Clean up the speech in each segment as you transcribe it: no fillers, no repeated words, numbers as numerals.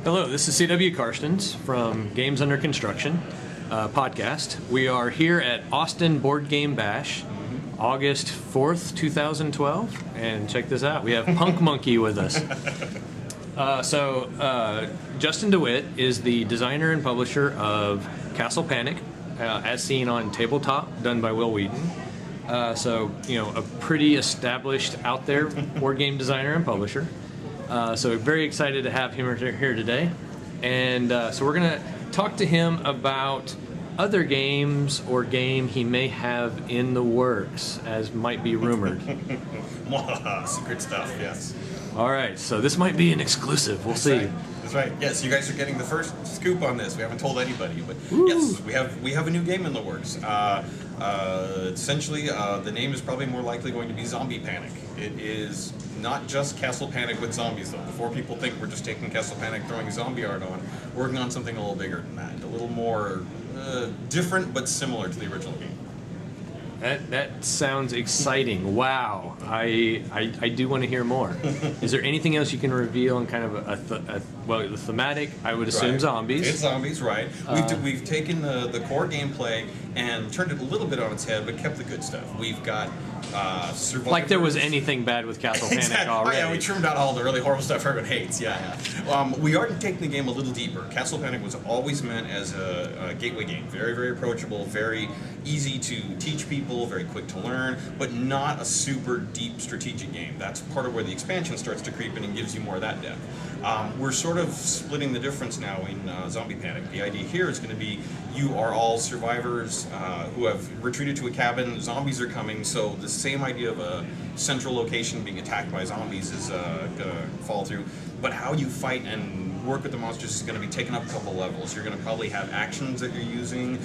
Hello, this is C.W. Karstens from Games Under Construction podcast. We are here at Austin Board Game Bash, August 4th, 2012. And check this out, we have Punk Monkey with us. Justin DeWitt is the designer and publisher of Castle Panic, as seen on Tabletop, done by Will Wheaton. A pretty established out there board game designer and publisher. So we're very excited to have him here today. And so we're going to talk to him about other games or game he may have in the works, as might be rumored. Secret stuff, yes. All right, so this might be an exclusive. We'll see. Right. That's right. Yes, you guys are getting the first scoop on this. We haven't told anybody, but Woo. Yes, we have a new game in the works. Essentially, the name is probably more likely going to be Zombie Panic. It is not just Castle Panic with zombies, though. Before people think we're just taking Castle Panic, throwing zombie art on, we're working on something a little bigger than that, a little more different but similar to the original game. That sounds exciting. Wow. I do want to hear more. Is there anything else you can reveal in kind of the thematic? I would assume Right. Zombies. It's zombies, right. We've taken the core gameplay and turned it a little bit on its head, but kept the good stuff. We've got survivors. Like there was anything bad with Castle Panic Exactly. already. Oh, yeah, we trimmed out all the really horrible stuff everyone hates. Yeah. We are taking the game a little deeper. Castle Panic was always meant as a gateway game. Very, very approachable, very easy to teach people, very quick to learn, but not a super deep strategic game. That's part of where the expansion starts to creep in and gives you more of that depth. We're sort of splitting the difference now in Zombie Panic. The idea here is going to be you are all survivors who have retreated to a cabin. Zombies are coming, so the same idea of a central location being attacked by zombies is going to fall through. But how you fight and work with the monsters is going to be taken up a couple levels. You're going to probably have actions that you're using.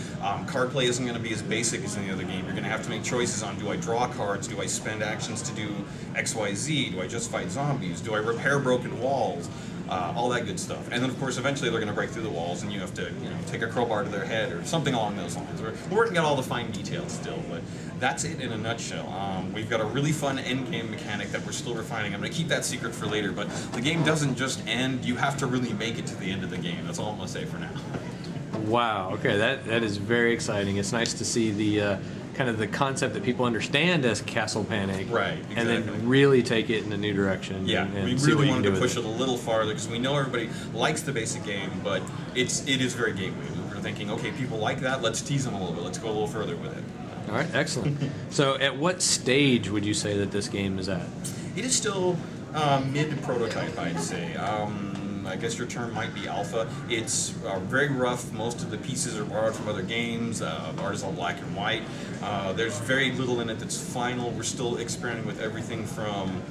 Card play isn't going to be as basic as any other game. You're going to have to make choices on, do I draw cards? Do I spend actions to do X, Y, Z? Do I just fight zombies? Do I repair broken walls? All that good stuff. And then, of course, eventually they're going to break through the walls and you have to take a crowbar to their head or something along those lines. We're working out all the fine details still, but that's it in a nutshell. We've got a really fun end game mechanic that we're still refining. I'm going to keep that secret for later, but the game doesn't just end. You have to really make it to the end of the game. That's all I'm going to say for now. Wow. Okay, that is very exciting. It's nice to see the kind of the concept that people understand as Castle Panic, Right, exactly. And then really take it in a new direction. Yeah, and we see what really you can wanted do to with push it a little farther because we know everybody likes the basic game, but it is very gateway. We were thinking, okay, people like that, let's tease them a little bit, let's go a little further with it. All right, excellent. So at what stage would you say that this game is at? It is still mid-prototype, I'd say. I guess your term might be alpha. It's very rough. Most of the pieces are borrowed from other games. Art is all black and white. There's very little in it that's final. We're still experimenting with everything from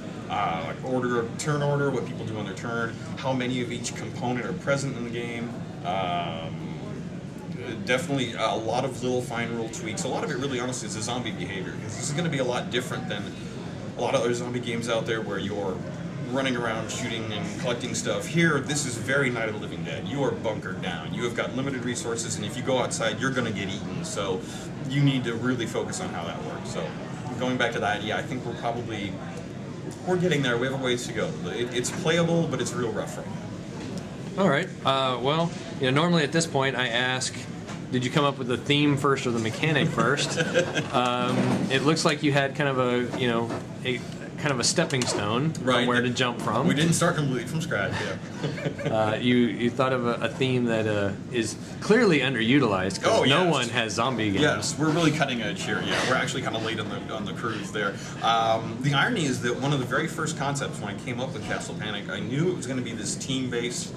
turn order, what people do on their turn, how many of each component are present in the game. Definitely a lot of little fine rule tweaks. A lot of it really honestly is the zombie behavior, because this is going to be a lot different than a lot of other zombie games out there where you're running around shooting and collecting stuff. Here, this is very Night of the Living Dead. You are bunkered down. You have got limited resources, and if you go outside, you're going to get eaten. So you need to really focus on how that works. So going back to that, yeah, I think we're getting there. We have a ways to go. It's playable, but it's real rough right now. All right. Normally at this point I ask, did you come up with the theme first or the mechanic first? It looks like you had kind of a stepping stone Right. from where to jump from. We didn't start completely from scratch, yeah. You thought of a theme that is clearly underutilized because no one has zombie games. Yes, we're really cutting edge here. Yeah, we're actually kind of late on the cruise there. The irony is that one of the very first concepts when I came up with Castle Panic, I knew it was going to be this team-based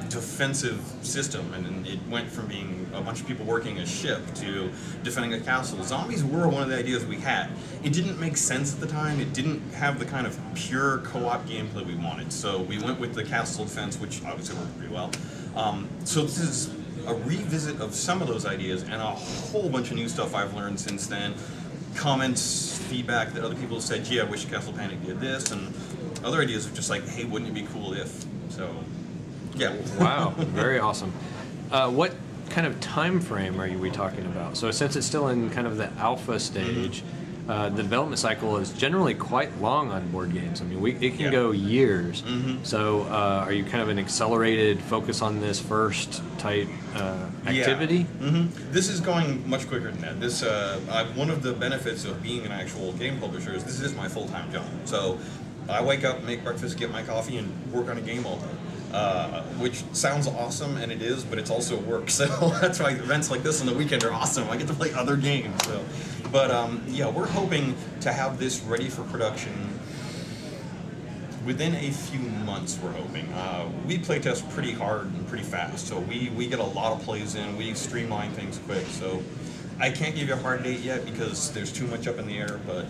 defensive system, and it went from being a bunch of people working a ship to defending a castle. Zombies were one of the ideas we had. It didn't make sense at the time. It didn't have the kind of pure co-op gameplay we wanted, so we went with the castle defense, which obviously worked pretty well. So this is a revisit of some of those ideas and a whole bunch of new stuff I've learned since then. Comments, feedback that other people have said, gee, I wish Castle Panic did this, and other ideas of just like, hey, wouldn't it be cool if? So, yeah. Wow, very awesome. What kind of time frame are we talking about? So since it's still in kind of the alpha stage, the development cycle is generally quite long on board games. I mean, it can go years. So are you kind of an accelerated focus on this first type activity? This is going much quicker than that. This one of the benefits of being an actual game publisher is this is my full-time job. So I wake up, make breakfast, get my coffee, and work on a game all day. Which sounds awesome, and it is, but it's also work. So that's why events like this on the weekend are awesome. I get to play other games. So, but yeah, we're hoping to have this ready for production within a few months. We're hoping. We play test pretty hard and pretty fast, so we get a lot of plays in. We streamline things quick. So I can't give you a hard date yet because there's too much up in the air, but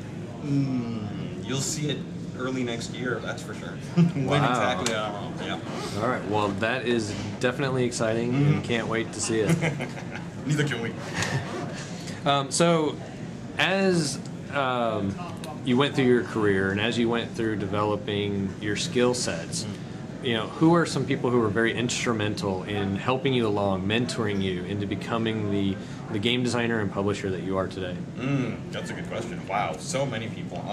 you'll see it early next year, that's for sure. When exactly, I don't know. Yeah. All right. Well, that is definitely exciting, and can't wait to see it. Neither can we. So, as you went through your career, and as you went through developing your skill sets, who are some people who were very instrumental in helping you along, mentoring you into becoming the game designer and publisher that you are today? That's a good question. Wow, so many people.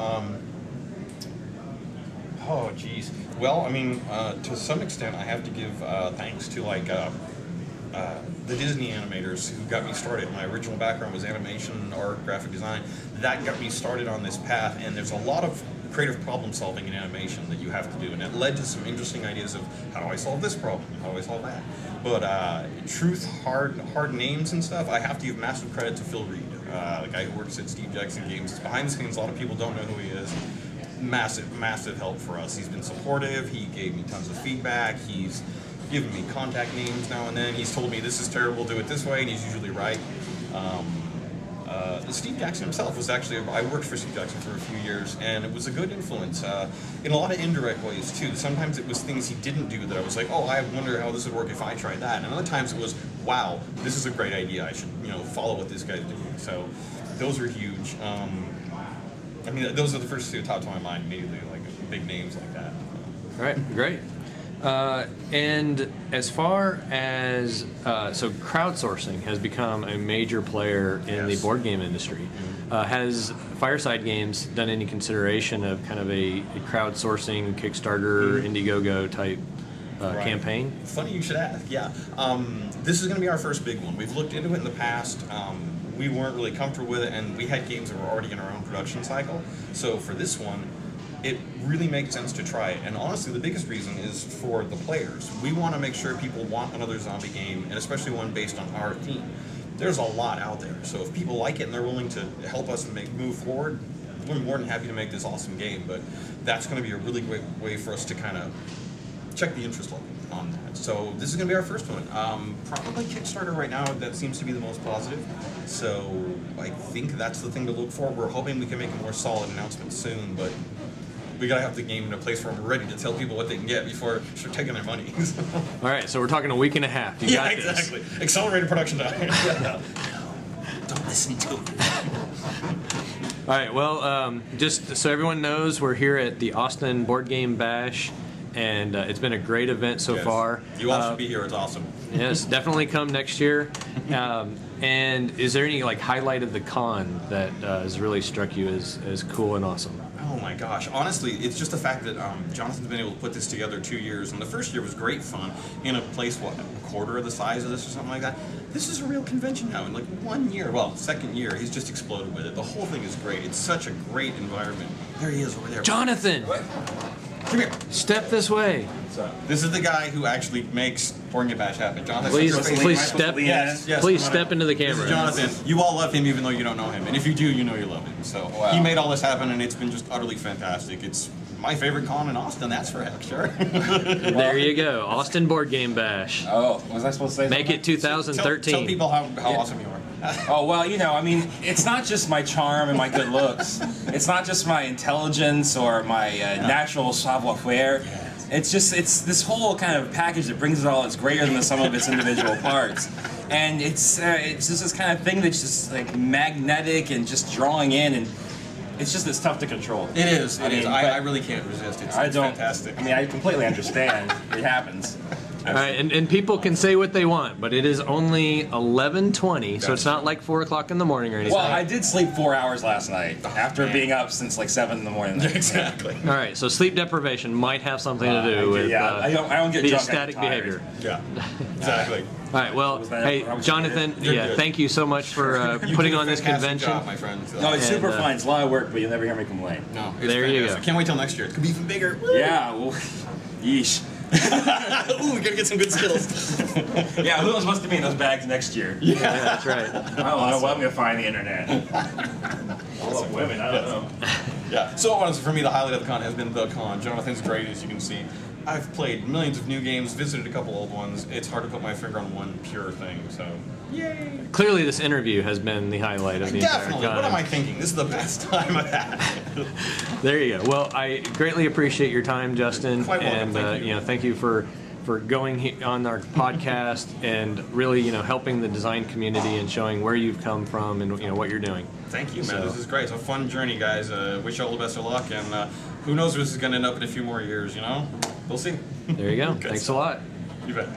Oh, geez. Well, I mean, to some extent, I have to give thanks to the Disney animators who got me started. My original background was animation, art, graphic design. That got me started on this path, and there's a lot of creative problem solving in animation that you have to do, and it led to some interesting ideas of how do I solve this problem, how do I solve that. But hard names and stuff, I have to give massive credit to Phil Reed, the guy who works at Steve Jackson Games. Behind the scenes, a lot of people don't know who he is. Massive help for us. He's been supportive. He gave me tons of feedback. He's given me contact names now and then. He's told me this is terrible, do it this way, and he's usually right. Steve Jackson himself was actually, I worked for Steve Jackson for a few years, and it was a good influence in a lot of indirect ways too. Sometimes it was things he didn't do that I was like, oh, I wonder how this would work if I tried that. And other times it was, wow, this is a great idea. I should follow what this guy's doing. So those are huge. I mean, those are the first two top to my mind immediately, like big names like that. All right, great. And as far as, so crowdsourcing has become a major player in the board game industry. Has Fireside Games done any consideration of kind of a crowdsourcing, Kickstarter, Indiegogo type campaign? Funny you should ask, yeah. This is going to be our first big one. We've looked into it in the past. We weren't really comfortable with it, and we had games that were already in our own production cycle. So for this one, it really makes sense to try it. And honestly, the biggest reason is for the players. We want to make sure people want another zombie game, and especially one based on our theme. There's a lot out there. So if people like it and they're willing to help us move forward, we're more than happy to make this awesome game. But that's going to be a really great way for us to kind of check the interest level on that. So this is going to be our first one. Probably Kickstarter right now, that seems to be the most positive. So I think that's the thing to look for. We're hoping we can make a more solid announcement soon, but we gotta have the game in a place where we're ready to tell people what they can get before they're taking their money. All right, so we're talking a week and a half. You got this. Exactly. Accelerated production time. Don't listen to it. All right, well, just so everyone knows, we're here at the Austin Board Game Bash, and it's been a great event so far. You all should be here. It's awesome. Yes, definitely come next year. And is there any highlight of the con that has really struck you as cool and awesome? Oh my gosh, honestly, it's just the fact that Jonathan's been able to put this together 2 years, and the first year was great fun in a place, a quarter of the size of this or something like that. This is a real convention now. In 1 year, second year, he's just exploded with it. The whole thing is great. It's such a great environment. There he is over there. Jonathan! What? Come here. Step this way. This is the guy who actually makes Board Game Bash happen. Jonathan, please step. Yes, please step into the camera. This is Jonathan. You all love him even though you don't know him, and if you do, you know you love him. So he made all this happen, and it's been just utterly fantastic. It's my favorite con in Austin. That's for heck sure. There you go, Austin Board Game Bash. Oh, was I supposed to say? Make it 2013. Tell people how awesome you are. Oh, well, I mean, it's not just my charm and my good looks. It's not just my intelligence or my natural savoir-faire. It's this whole kind of package that brings it all. It's greater than the sum of its individual parts. And it's just this kind of thing that's just magnetic and just drawing in, and it's tough to control. It is. I really can't resist. It's fantastic. I mean, I completely understand. It happens. All right, and people can say what they want, but it is only 11:20, so it's not like 4 o'clock in the morning or anything. Well, I did sleep 4 hours last night after being up since like 7 in the morning. Exactly. All right, so sleep deprivation might have something to do with I don't get the drunk, I get estatic tired. behavior. Yeah. Exactly. All right, well, Was that hey, what I was Jonathan, You're yeah, good. thank you so much for You putting did a on this fantastic convention. job, my friend. No, it's super And, fun. It's a lot of work, but you'll never hear me complain. No, it's There you fantastic. go. Can't wait till next year. It could be even bigger. Yeah, well, yeesh. Ooh, we gotta get some good skills. Yeah, who knows what's to be in those bags next year? Yeah, that's right. I don't know what I'm gonna find on the internet. I love women. I don't know. Yeah. So honestly, for me, the highlight of the con has been the con. Jonathan's great, as you can see. I've played millions of new games, visited a couple old ones. It's hard to put my finger on one pure thing. So, yay! Clearly, this interview has been the highlight of the Definitely. entire con. What am I thinking? This is the best time I've had. There you go. Well, I greatly appreciate your time, Justin, Quite welcome. and Thank you. thank you for going on our podcast and really helping the design community and showing where you've come from and what you're doing. Thank you, man. So- This is great. It's a fun journey, guys. Wish you all the best of luck, and who knows where this is going to end up in a few more years. We'll see. There you go. Good Thanks a stuff. lot. You bet.